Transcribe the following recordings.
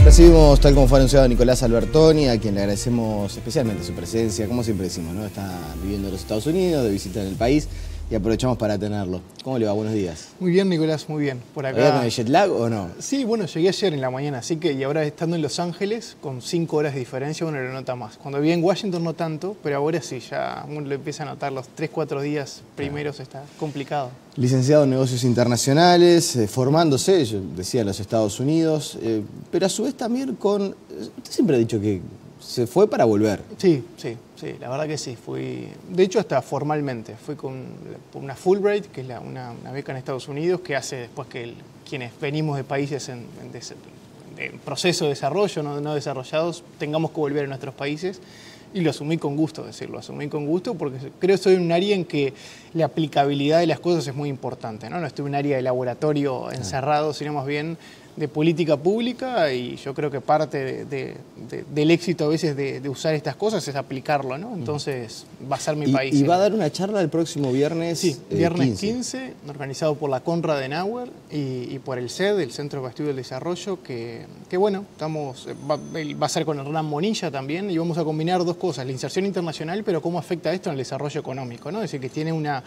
Recibimos, tal como fue anunciado, a Nicolás Albertoni, a quien le agradecemos especialmente su presencia. Como siempre decimos, ¿no? Está viviendo en los Estados Unidos, de visita en el país, y aprovechamos para tenerlo. ¿Cómo le va? Buenos días. Muy bien, Nicolás, muy bien. Por acá. ¿Había con el jet lag o no? Sí, bueno, llegué ayer en la mañana, así que, y ahora estando en Los Ángeles, con 5 horas de diferencia, uno lo nota más. Cuando vivía en Washington no tanto, pero ahora sí, ya uno lo empieza a notar. Los 3-4 días primeros está complicado. Licenciado en Negocios Internacionales, formándose, yo decía, en los Estados Unidos, pero a su vez también con... Usted siempre ha dicho que se fue para volver. Sí, la verdad que sí. Fui, de hecho, hasta formalmente. Fui con una Fulbright, que es una beca en Estados Unidos, que hace después que quienes venimos de países en proceso de desarrollo, no desarrollados, tengamos que volver a nuestros países. Y lo asumí con gusto, decirlo, asumí con gusto porque creo que estoy en un área en que la aplicabilidad de las cosas es muy importante, ¿no? No estoy en un área de laboratorio encerrado, sino más bien de política pública, y yo creo que parte del éxito a veces de usar estas cosas es aplicarlo, ¿no? Entonces va a ser mi país. ¿Y va a dar una charla el próximo viernes? Sí, viernes 15, organizado por la Konrad Adenauer y por el CED, el Centro de Estudio del Desarrollo, que bueno, va a ser con Hernán Monilla también, y vamos a combinar dos cosas, la inserción internacional, pero cómo afecta esto en el desarrollo económico, ¿no? Es decir, que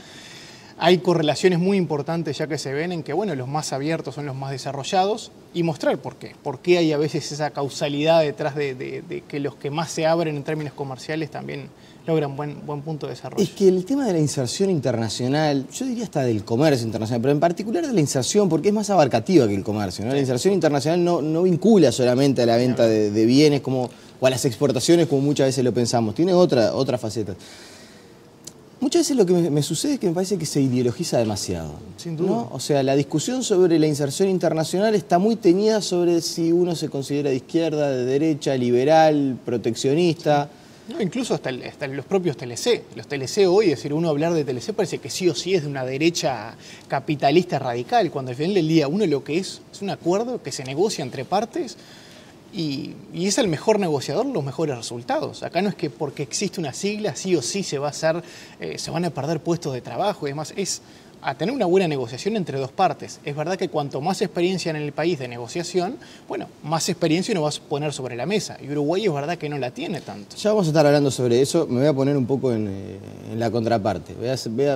hay correlaciones muy importantes ya que se ven en que, bueno, los más abiertos son los más desarrollados, y mostrar por qué. Por qué hay a veces esa causalidad detrás de que los que más se abren en términos comerciales también logran buen punto de desarrollo. Es que el tema de la inserción internacional, yo diría hasta del comercio internacional, pero en particular de la inserción, porque es más abarcativa que el comercio, ¿no? La inserción internacional no vincula solamente a la venta de bienes o a las exportaciones como muchas veces lo pensamos, tiene otra faceta. Muchas veces lo que me sucede es que me parece que se ideologiza demasiado. Sin duda. ¿No? O sea, la discusión sobre la inserción internacional está muy teñida sobre si uno se considera de izquierda, de derecha, liberal, proteccionista. Sí. No, incluso hasta los propios TLC. Los TLC hoy, es decir, uno hablar de TLC parece que sí o sí es de una derecha capitalista radical, cuando al final del día uno lo que es un acuerdo que se negocia entre partes. Y es el mejor negociador los mejores resultados. Acá no es que porque existe una sigla sí o sí se van a perder puestos de trabajo y demás. Es a tener una buena negociación entre dos partes. Es verdad que cuanto más experiencia en el país de negociación, bueno, más experiencia uno va a poner sobre la mesa. Y Uruguay es verdad que no la tiene tanto. Ya vamos a estar hablando sobre eso. Me voy a poner un poco en la contraparte.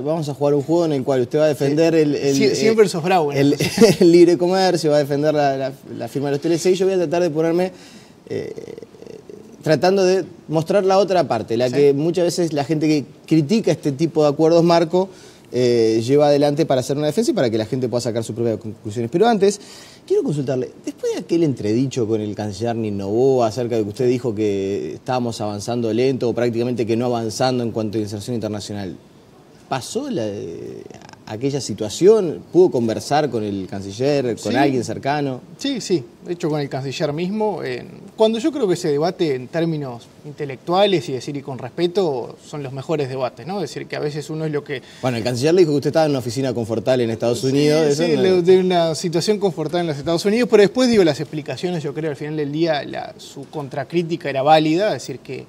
Vamos a jugar un juego en el cual usted va a defender siempre sos bravo. el libre comercio, va a defender la firma de los TLC, y yo voy a tratar de ponerme tratando de mostrar la otra parte, la que muchas veces la gente que critica este tipo de acuerdos marco lleva adelante para hacer una defensa y para que la gente pueda sacar sus propias conclusiones. Pero antes, quiero consultarle, después de aquel entredicho con el canciller Noboa acerca de que usted dijo que estábamos avanzando lento o prácticamente que no avanzando en cuanto a inserción internacional, ¿pasó aquella situación? ¿Pudo conversar con el canciller, con alguien cercano? Sí, de hecho con el canciller mismo. Cuando yo creo que se debate en términos intelectuales y con respeto, son los mejores debates, ¿no? Es decir, que a veces uno es lo que... Bueno, el canciller le dijo que usted estaba en una oficina confortable en Estados Unidos. Sí, de una situación confortable en los Estados Unidos, pero después las explicaciones, yo creo, al final del día, su contracrítica era válida, es decir, que...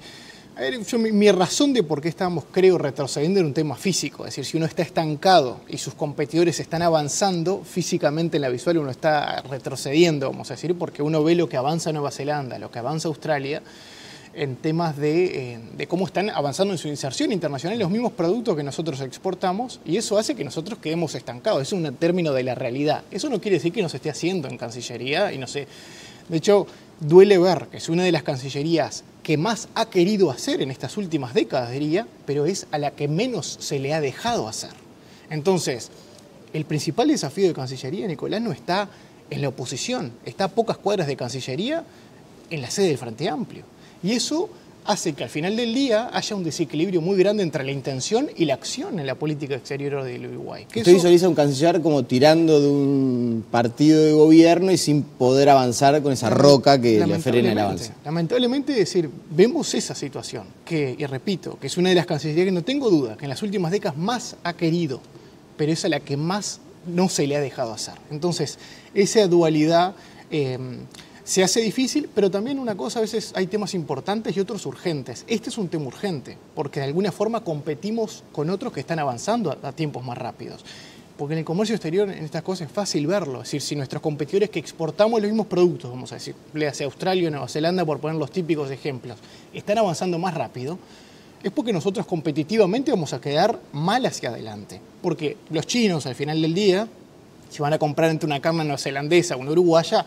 A ver, mi razón de por qué estábamos, creo, retrocediendo en un tema físico. Es decir, si uno está estancado y sus competidores están avanzando, físicamente en la visual uno está retrocediendo, vamos a decir, porque uno ve lo que avanza Nueva Zelanda, lo que avanza Australia, en temas de cómo están avanzando en su inserción internacional los mismos productos que nosotros exportamos, y eso hace que nosotros quedemos estancados. Es un término de la realidad. Eso no quiere decir que no se esté haciendo en Cancillería, y no sé. De hecho, duele ver que es una de las cancillerías que más ha querido hacer en estas últimas décadas, diría, pero es a la que menos se le ha dejado hacer. Entonces, el principal desafío de Cancillería, Nicolás, no está en la oposición, está a pocas cuadras de Cancillería en la sede del Frente Amplio. Y eso hace que al final del día haya un desequilibrio muy grande entre la intención y la acción en la política exterior del Uruguay. ¿Usted visualiza a un canciller como tirando de un partido de gobierno y sin poder avanzar con esa roca que le frena el avance? Lamentablemente, es decir, vemos esa situación, y repito, que es una de las cancillerías que no tengo duda, que en las últimas décadas más ha querido, pero es a la que más no se le ha dejado hacer. Entonces, esa dualidad... se hace difícil, pero también una cosa, a veces hay temas importantes y otros urgentes. Este es un tema urgente, porque de alguna forma competimos con otros que están avanzando a tiempos más rápidos. Porque en el comercio exterior, en estas cosas, es fácil verlo. Es decir, si nuestros competidores que exportamos los mismos productos, vamos a decir, léase Australia o Nueva Zelanda, por poner los típicos ejemplos, están avanzando más rápido, es porque nosotros competitivamente vamos a quedar mal hacia adelante. Porque los chinos, al final del día, si van a comprar entre una carne neozelandesa o una uruguaya,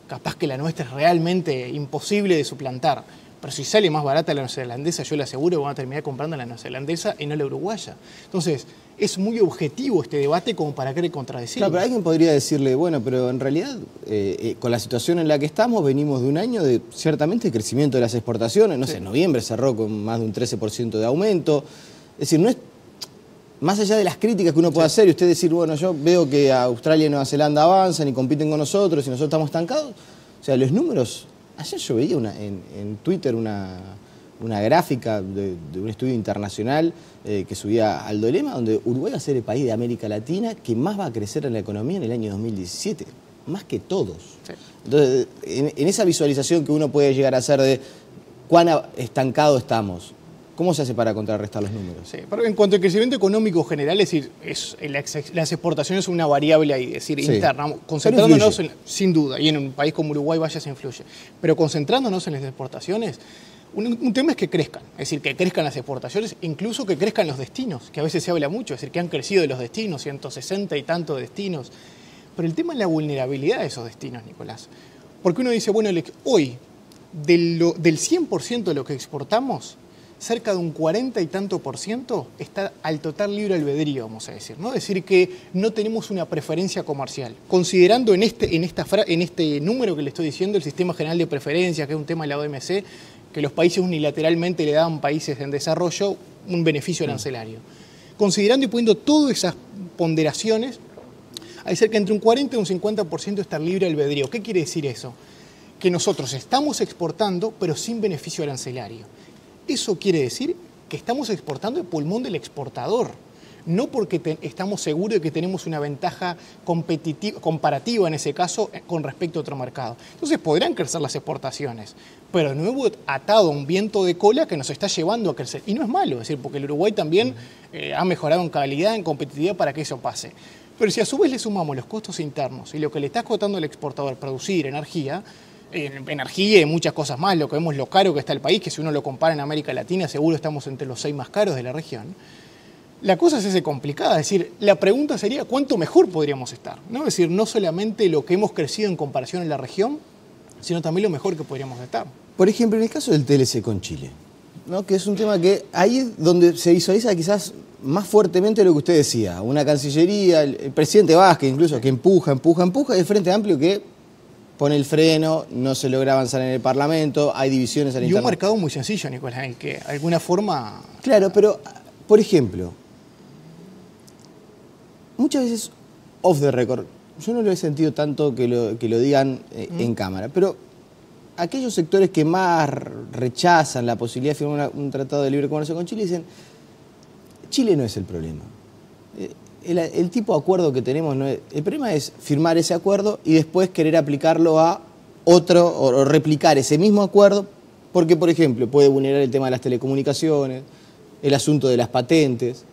capaz que la nuestra es realmente imposible de suplantar. Pero si sale más barata la neozelandesa, yo le aseguro que van a terminar comprando la neozelandesa y no la uruguaya. Entonces, es muy objetivo este debate como para querer contradecirlo. Claro, pero alguien podría decirle, bueno, pero en realidad, con la situación en la que estamos, venimos de un año de, ciertamente, crecimiento de las exportaciones. No sé, en noviembre cerró con más de un 13% de aumento. Es decir, no es, más allá de las críticas que uno puede hacer y usted decir, bueno, yo veo que Australia y Nueva Zelanda avanzan y compiten con nosotros y nosotros estamos estancados. O sea, los números... Ayer yo veía en Twitter una gráfica de un estudio internacional que subía Aldo Lema, donde Uruguay va a ser el país de América Latina que más va a crecer en la economía en el año 2017, más que todos. Sí. Entonces, en esa visualización que uno puede llegar a hacer de cuán estancado estamos, ¿cómo se hace para contrarrestar los números? Sí, pero en cuanto al crecimiento económico general, es decir, las exportaciones son una variable ahí, es decir, interna. Concentrándonos, sin duda, y en un país como Uruguay vaya se influye, pero concentrándonos en las exportaciones, un tema es que crezcan, es decir, que crezcan las exportaciones, incluso que crezcan los destinos, que a veces se habla mucho, es decir, que han crecido de los destinos, 160 y tantos destinos, pero el tema es la vulnerabilidad de esos destinos, Nicolás. Porque uno dice, bueno, hoy, del 100% de lo que exportamos, cerca de un 40 y tanto por ciento está al total libre albedrío, vamos a decir, ¿no? Es decir, que no tenemos una preferencia comercial. Considerando en este número que le estoy diciendo, el Sistema General de Preferencias, que es un tema de la OMC, que los países unilateralmente le dan a países en desarrollo un beneficio arancelario. Considerando y poniendo todas esas ponderaciones, hay cerca entre un 40 y un 50% está libre albedrío. ¿Qué quiere decir eso? Que nosotros estamos exportando, pero sin beneficio arancelario. Eso quiere decir que estamos exportando el pulmón del exportador, no porque estamos seguros de que tenemos una ventaja comparativa en ese caso con respecto a otro mercado. Entonces podrán crecer las exportaciones, pero de nuevo atado a un viento de cola que nos está llevando a crecer. Y no es malo, es decir, porque el Uruguay también ha mejorado en calidad, en competitividad para que eso pase. Pero si a su vez le sumamos los costos internos y lo que le está costando al exportador producir energía y muchas cosas más, lo que vemos lo caro que está el país, que si uno lo compara en América Latina seguro estamos entre los 6 más caros de la región, la cosa se hace complicada. Es decir, la pregunta sería ¿cuánto mejor podríamos estar? ¿No? Es decir, no solamente lo que hemos crecido en comparación en la región, sino también lo mejor que podríamos estar. Por ejemplo, en el caso del TLC con Chile, ¿no? Que es un tema que ahí es donde se visualiza quizás más fuertemente lo que usted decía, una Cancillería, el presidente Vázquez incluso, que empuja, y el Frente Amplio que pone el freno, no se logra avanzar en el Parlamento, hay divisiones al interno. Y un mercado muy sencillo, Nicolás, en el que de alguna forma... Claro, pero, por ejemplo, muchas veces off the record, yo no lo he sentido tanto que lo digan en cámara, pero aquellos sectores que más rechazan la posibilidad de firmar un tratado de libre comercio con Chile dicen, Chile no es el problema. El tipo de acuerdo que tenemos, el problema es firmar ese acuerdo y después querer aplicarlo a otro o replicar ese mismo acuerdo porque, por ejemplo, puede vulnerar el tema de las telecomunicaciones, el asunto de las patentes.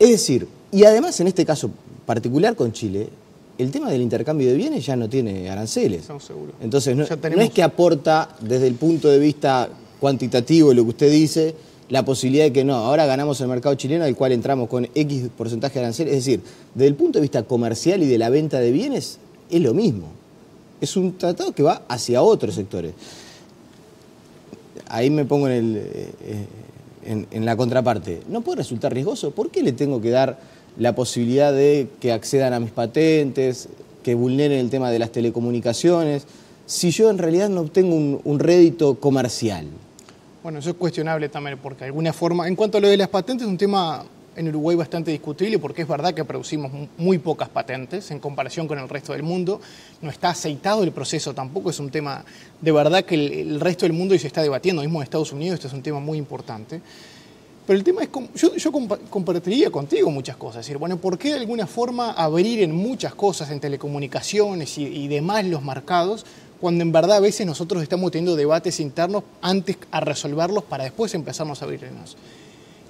Es decir, y además en este caso particular con Chile, el tema del intercambio de bienes ya no tiene aranceles. Estamos seguros. Entonces no es que aporta desde el punto de vista cuantitativo lo que usted dice, la posibilidad de que no, ahora ganamos el mercado chileno al cual entramos con X porcentaje de arancel. Es decir, desde el punto de vista comercial y de la venta de bienes, es lo mismo. Es un tratado que va hacia otros sectores. Ahí me pongo en la contraparte. ¿No puede resultar riesgoso? ¿Por qué le tengo que dar la posibilidad de que accedan a mis patentes, que vulneren el tema de las telecomunicaciones, si yo en realidad no obtengo un rédito comercial? Bueno, eso es cuestionable también, porque de alguna forma, en cuanto a lo de las patentes, es un tema en Uruguay bastante discutible, porque es verdad que producimos muy pocas patentes en comparación con el resto del mundo. No está aceitado el proceso tampoco, es un tema de verdad que el resto del mundo se está debatiendo, mismo en Estados Unidos, este es un tema muy importante. Pero el tema es, yo compartiría contigo muchas cosas, es decir, bueno, ¿por qué de alguna forma abrir en muchas cosas, en telecomunicaciones y demás los mercados, cuando en verdad a veces nosotros estamos teniendo debates internos antes a resolverlos para después empezarnos a abrirnos?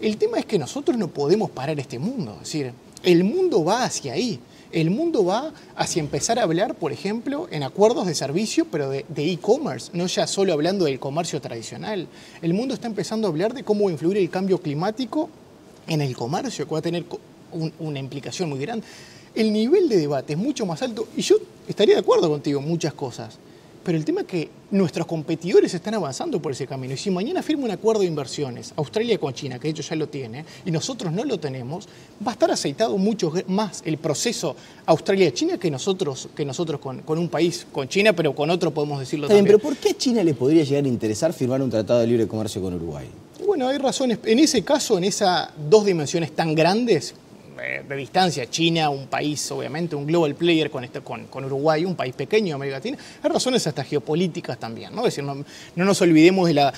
El tema es que nosotros no podemos parar este mundo, es decir, El mundo va hacia ahí. El mundo va hacia empezar a hablar, por ejemplo, en acuerdos de servicio, pero de e-commerce, no ya solo hablando del comercio tradicional. El mundo está empezando a hablar de cómo va a influir el cambio climático en el comercio, que va a tener una implicación muy grande. El nivel de debate es mucho más alto y yo estaría de acuerdo contigo en muchas cosas. Pero el tema es que nuestros competidores están avanzando por ese camino. Y si mañana firma un acuerdo de inversiones, Australia con China, que de hecho ya lo tiene, y nosotros no lo tenemos, va a estar aceitado mucho más el proceso Australia-China que nosotros con un país, con China, pero con otro podemos decirlo también. También. Pero ¿por qué a China le podría llegar a interesar firmar un tratado de libre comercio con Uruguay? Bueno, hay razones. En ese caso, en esas dos dimensiones tan grandes de distancia, China, un país, obviamente, un global player con Uruguay, un país pequeño de América Latina, hay razones hasta geopolíticas también, ¿no? Es decir, no nos olvidemos de la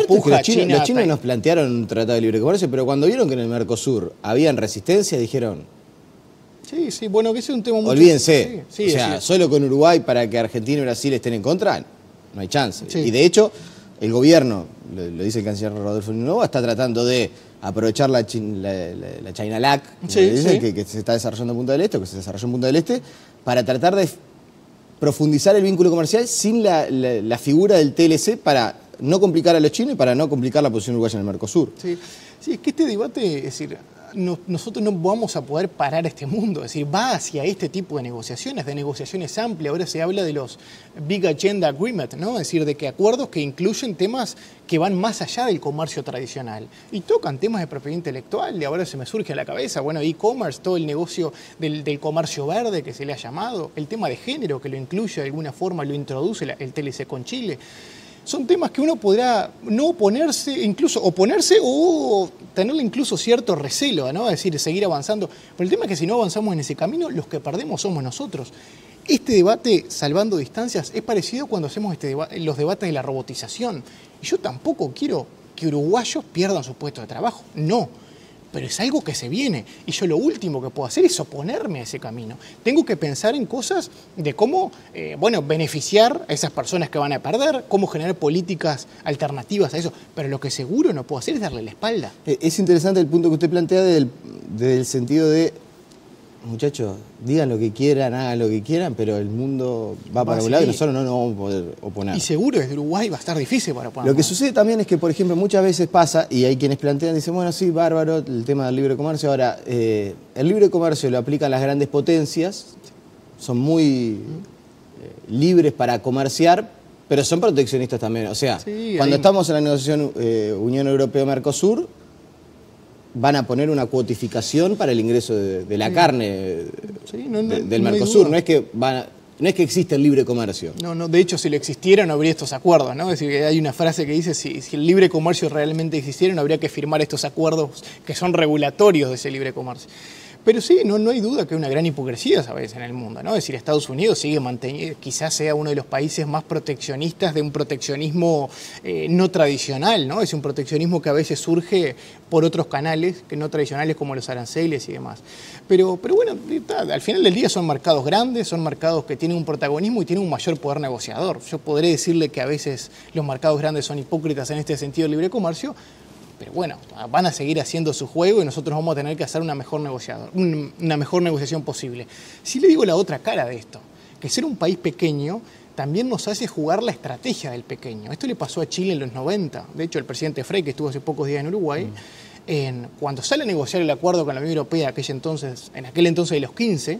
puja china. Los chinos nos plantearon un tratado de libre comercio, pero cuando vieron que en el Mercosur habían resistencia, dijeron... Sí, bueno, que ese es un tema muy... Olvídense, o sea, solo con Uruguay para que Argentina y Brasil estén en contra, no hay chance. Sí. Y de hecho, el gobierno, lo dice el canciller Rodolfo Nova, está tratando de aprovechar la China LAC, que se está desarrollando en Punta del Este, o que se desarrolló en Punta del Este, para tratar de profundizar el vínculo comercial sin la figura del TLC para no complicar a los chinos y para no complicar la posición uruguaya en el Mercosur. Sí, es que este debate, es decir, nosotros no vamos a poder parar este mundo, es decir, va hacia este tipo de negociaciones amplias. Ahora se habla de los Big Agenda Agreement, ¿no? Es decir, de que acuerdos que incluyen temas que van más allá del comercio tradicional y tocan temas de propiedad intelectual. Y ahora se me surge a la cabeza, bueno, e-commerce, todo el negocio del comercio verde que se le ha llamado, el tema de género que lo incluye de alguna forma, lo introduce el TLC con Chile. Son temas que uno podrá no oponerse, incluso oponerse o tenerle incluso cierto recelo, ¿no? Es decir, seguir avanzando. Pero el tema es que si no avanzamos en ese camino, los que perdemos somos nosotros. Este debate, salvando distancias, es parecido cuando hacemos los debates de la robotización. Y yo tampoco quiero que uruguayos pierdan su puesto de trabajo, no. Pero es algo que se viene y yo lo último que puedo hacer es oponerme a ese camino. Tengo que pensar en cosas de cómo, beneficiar a esas personas que van a perder, cómo generar políticas alternativas a eso, pero lo que seguro no puedo hacer es darle la espalda. Es interesante el punto que usted plantea del sentido de, muchachos, digan lo que quieran, hagan lo que quieran, pero el mundo va para un lado y nosotros no nos vamos a poder oponer. Y seguro desde Uruguay va a estar difícil para oponer. Lo que sucede también es que, por ejemplo, muchas veces pasa, y hay quienes plantean, dicen, bueno, sí, bárbaro, el tema del libre comercio. Ahora, el libre comercio lo aplican las grandes potencias, son muy libres para comerciar, pero son proteccionistas también. O sea, cuando estamos en la negociación Unión Europea-Mercosur, van a poner una cuotificación para el ingreso de la carne del Mercosur. No es que existe el libre comercio. No, de hecho, si lo existiera no habría estos acuerdos, ¿no? Es decir, hay una frase que dice, si el libre comercio realmente existiera, no habría que firmar estos acuerdos que son regulatorios de ese libre comercio. Pero sí, no hay duda que hay una gran hipocresía, ¿sabes?, en el mundo, ¿no? Es decir, Estados Unidos sigue manteniendo, quizás sea uno de los países más proteccionistas de un proteccionismo no tradicional, ¿no? Es un proteccionismo que a veces surge por otros canales que no tradicionales como los aranceles y demás. Pero bueno, al final del día son mercados grandes, son mercados que tienen un protagonismo y tienen un mayor poder negociador. Yo podré decirle que a veces los mercados grandes son hipócritas en este sentido del libre comercio, pero bueno, van a seguir haciendo su juego y nosotros vamos a tener que hacer una mejor negociación posible. Sí le digo la otra cara de esto, que ser un país pequeño también nos hace jugar la estrategia del pequeño. Esto le pasó a Chile en los 90. De hecho, el presidente Frei, que estuvo hace pocos días en Uruguay, cuando sale a negociar el acuerdo con la Unión Europea en aquel entonces de los 15,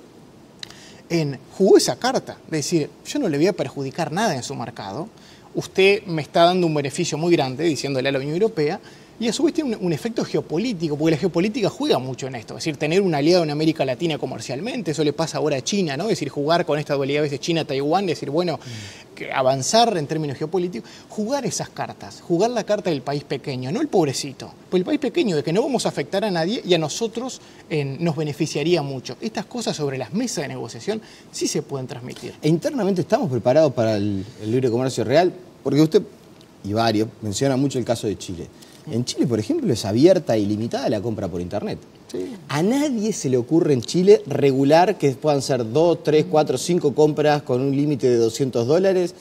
jugó esa carta, de decir, yo no le voy a perjudicar nada en su mercado, usted me está dando un beneficio muy grande, diciéndole a la Unión Europea, y a su vez tiene un efecto geopolítico, porque la geopolítica juega mucho en esto. Es decir, tener un aliado en América Latina comercialmente, eso le pasa ahora a China, ¿no? Es decir, jugar con esta dualidad a veces China-Taiwán, decir, bueno, avanzar en términos geopolíticos, jugar esas cartas, jugar la carta del país pequeño, no el pobrecito, pues el país pequeño, de que no vamos a afectar a nadie y a nosotros nos beneficiaría mucho. Estas cosas sobre las mesas de negociación sí se pueden transmitir. E internamente estamos preparados para el libre comercio real, porque usted y varios mencionan mucho el caso de Chile. En Chile, por ejemplo, es abierta y limitada la compra por Internet. Sí. A nadie se le ocurre en Chile regular que puedan ser 2, 3, 4, 5 compras con un límite de $200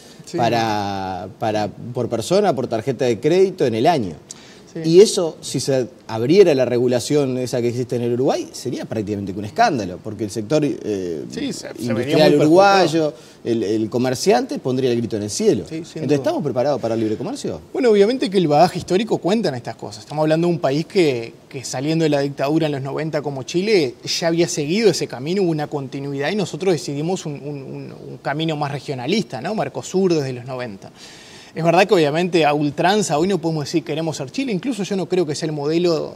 por persona, por tarjeta de crédito en el año. Sí. Y eso, si se abriera la regulación esa que existe en el Uruguay, sería prácticamente que un escándalo, porque el sector industrial uruguayo, el comerciante, pondría el grito en el cielo. Sí, entonces, ¿estamos preparados para el libre comercio? Bueno, obviamente que el bagaje histórico cuenta en estas cosas. Estamos hablando de un país que saliendo de la dictadura en los 90 como Chile, ya había seguido ese camino, hubo una continuidad y nosotros decidimos un camino más regionalista, ¿no? Mercosur desde los 90. Es verdad que obviamente a ultranza hoy no podemos decir que queremos ser Chile, incluso yo no creo que sea el modelo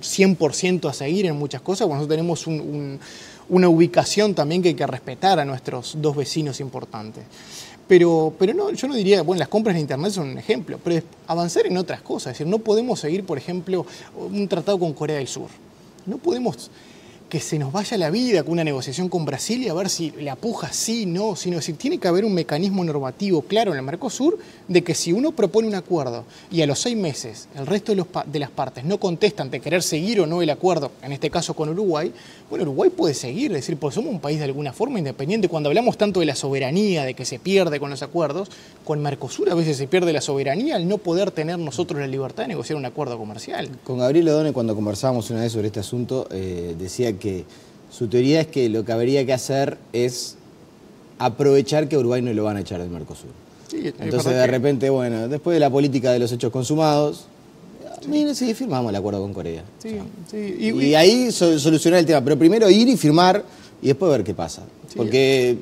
100% a seguir en muchas cosas, cuando nosotros tenemos una ubicación también que hay que respetar a nuestros dos vecinos importantes. Pero no, yo no diría, bueno, las compras en Internet son un ejemplo, pero es avanzar en otras cosas. Es decir, no podemos seguir, por ejemplo, un tratado con Corea del Sur. No podemos que se nos vaya la vida con una negociación con Brasil y a ver si la puja sí, no, sino decir, tiene que haber un mecanismo normativo claro en el Mercosur de que si uno propone un acuerdo y a los 6 meses el resto de las partes no contestan de querer seguir o no el acuerdo, en este caso con Uruguay, bueno, Uruguay puede seguir, es decir, pues somos un país de alguna forma independiente. Cuando hablamos tanto de la soberanía, de que se pierde con los acuerdos, con Mercosur a veces se pierde la soberanía al no poder tener nosotros la libertad de negociar un acuerdo comercial. Con Gabriel Odone, cuando conversábamos una vez sobre este asunto, decía que su teoría es que lo que habría que hacer es aprovechar que a Uruguay no lo van a echar del Mercosur. Sí, entonces de repente, bueno, después de la política de los hechos consumados, mire, sí, firmamos el acuerdo con Corea. Sí, o sea, sí. Y ahí solucionar el tema, pero primero ir y firmar y después ver qué pasa. Sí. Porque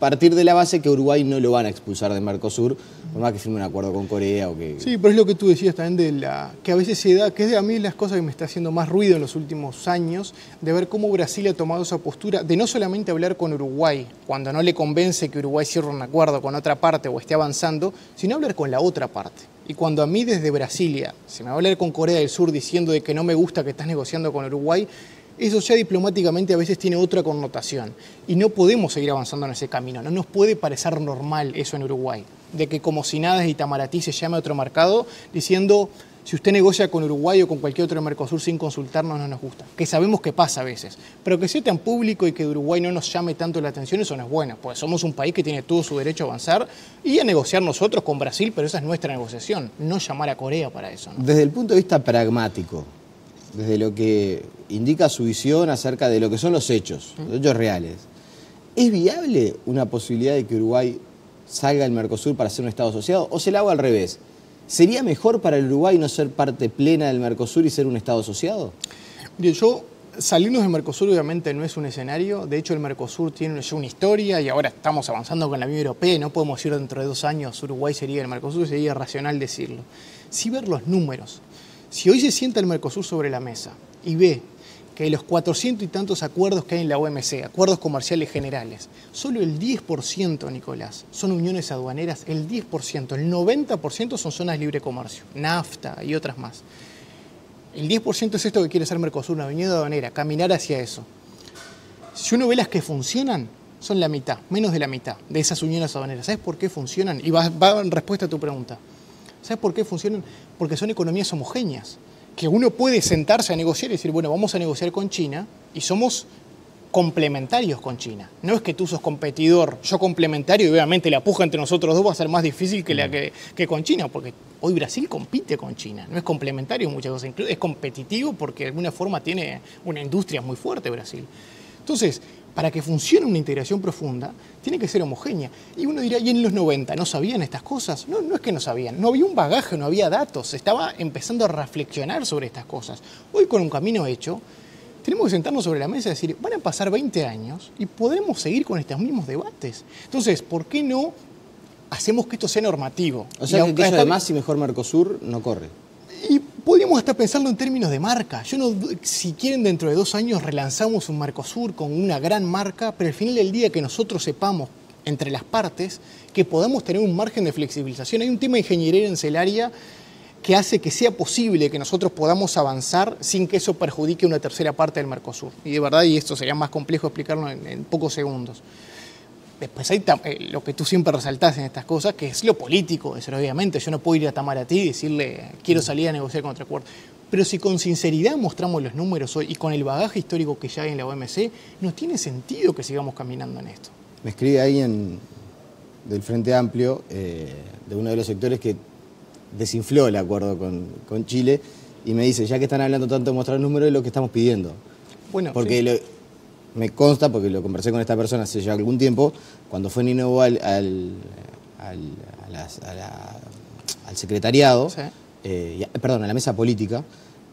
partir de la base que Uruguay no lo van a expulsar del Mercosur, por más que firme un acuerdo con Corea o que... Sí, pero es lo que tú decías también que a veces se da, que es de a mí las cosas que me está haciendo más ruido en los últimos años, de ver cómo Brasil ha tomado esa postura de no solamente hablar con Uruguay, cuando no le convence que Uruguay cierre un acuerdo con otra parte o esté avanzando, sino hablar con la otra parte. Y cuando a mí desde Brasilia se me va a hablar con Corea del Sur diciendo de que no me gusta que estás negociando con Uruguay, eso ya diplomáticamente a veces tiene otra connotación. Y no podemos seguir avanzando en ese camino. No nos puede parecer normal eso en Uruguay. De que como si nada es Itamaraty se llame a otro mercado diciendo si usted negocia con Uruguay o con cualquier otro Mercosur sin consultarnos no nos gusta. Que sabemos que pasa a veces. Pero que sea tan público y que de Uruguay no nos llame tanto la atención, eso no es bueno. Porque somos un país que tiene todo su derecho a avanzar y a negociar nosotros con Brasil, pero esa es nuestra negociación. No llamar a Corea para eso, ¿no? Desde el punto de vista pragmático, desde lo que indica su visión acerca de lo que son los hechos reales, ¿es viable una posibilidad de que Uruguay salga del Mercosur para ser un Estado asociado? ¿O se la hago al revés? ¿Sería mejor para el Uruguay no ser parte plena del Mercosur y ser un Estado asociado? Mire, salirnos del Mercosur obviamente no es un escenario. De hecho, el Mercosur tiene ya una historia y ahora estamos avanzando con la Unión Europea. No podemos decir dentro de 2 años Uruguay sería el Mercosur, sería irracional decirlo. Sí ver los números. Si hoy se sienta el Mercosur sobre la mesa y ve que de los 400 y tantos acuerdos que hay en la OMC, acuerdos comerciales generales, solo el 10%, Nicolás, son uniones aduaneras, el 10%, el 90% son zonas de libre comercio, NAFTA y otras más. El 10% es esto que quiere ser Mercosur, una unión aduanera, caminar hacia eso. Si uno ve las que funcionan, son la mitad, menos de la mitad de esas uniones aduaneras. ¿Sabes por qué funcionan? Y va en respuesta a tu pregunta. ¿Sabes por qué funcionan? Porque son economías homogéneas. Que uno puede sentarse a negociar y decir, bueno, vamos a negociar con China y somos complementarios con China. No es que tú sos competidor, yo complementario y obviamente la puja entre nosotros dos va a ser más difícil que con China, porque hoy Brasil compite con China, no es complementario en muchas cosas, es competitivo porque de alguna forma tiene una industria muy fuerte Brasil. Entonces, para que funcione una integración profunda, tiene que ser homogénea. Y uno dirá, ¿y en los 90 no sabían estas cosas? No, no es que no sabían, no había un bagaje, no había datos, se estaba empezando a reflexionar sobre estas cosas. Hoy con un camino hecho, tenemos que sentarnos sobre la mesa y decir, van a pasar 20 años y podremos seguir con estos mismos debates. Entonces, ¿por qué no hacemos que esto sea normativo? O sea, que eso de más y mejor Mercosur no corre. Y podríamos hasta pensarlo en términos de marca. Si quieren, dentro de 2 años relanzamos un Mercosur con una gran marca, pero al final del día que nosotros sepamos, entre las partes, que podamos tener un margen de flexibilización. Hay un tema de ingeniería arancelaria que hace que sea posible que nosotros podamos avanzar sin que eso perjudique una tercera parte del Mercosur. Y de verdad, y esto sería más complejo explicarlo en pocos segundos. Después hay lo que tú siempre resaltás en estas cosas, que es lo político, eso obviamente. Yo no puedo ir a Itamaraty y decirle, quiero salir a negociar con otro acuerdo. Pero si con sinceridad mostramos los números hoy y con el bagaje histórico que ya hay en la OMC, no tiene sentido que sigamos caminando en esto. Me escribe alguien del Frente Amplio, de uno de los sectores que desinfló el acuerdo con Chile, y me dice, ya que están hablando tanto de mostrar números, es lo que estamos pidiendo. Bueno, porque sí. Me consta, porque lo conversé con esta persona hace ya algún tiempo, cuando fue Nineveh al secretariado, Sí. Perdón, a la mesa política,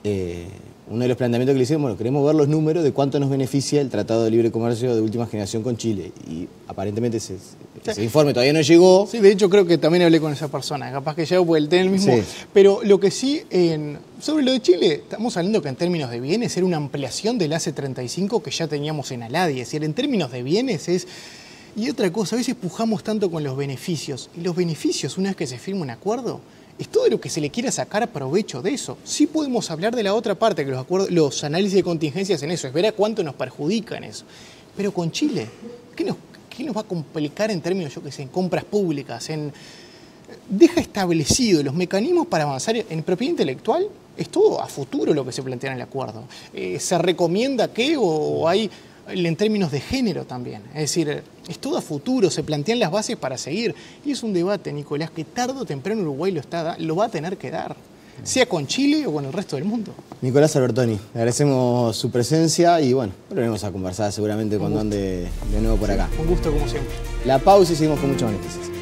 uno de los planteamientos que le hicieron, bueno, queremos ver los números de cuánto nos beneficia el Tratado de Libre Comercio de última generación con Chile. Y aparentemente ese informe todavía no llegó. Sí, de hecho creo que también hablé con esa persona, capaz que llegó porque él tiene el mismo. Sí. Pero lo que sí, sobre lo de Chile, estamos hablando que en términos de bienes era una ampliación del AC-35 que ya teníamos en Aladi. Es decir, en términos de bienes es... Y otra cosa, a veces pujamos tanto con los beneficios. Y los beneficios, una vez que se firma un acuerdo, es todo lo que se le quiera sacar provecho de eso. Sí podemos hablar de la otra parte, que los análisis de contingencias en eso, es ver a cuánto nos perjudica en eso. Pero con Chile, ¿qué nos va a complicar en términos, yo qué sé, en compras públicas? Deja establecido los mecanismos para avanzar en propiedad intelectual. Es todo a futuro lo que se plantea en el acuerdo. ¿Se recomienda qué o hay en términos de género también? Es decir, es todo a futuro, se plantean las bases para seguir. Y es un debate, Nicolás, que tarde o temprano Uruguay lo va a tener que dar, sea con Chile o con el resto del mundo. Nicolás Albertoni, le agradecemos su presencia y bueno, volveremos a conversar seguramente cuando ande de nuevo por acá. Un gusto como siempre. La pausa y seguimos con muchas más noticias.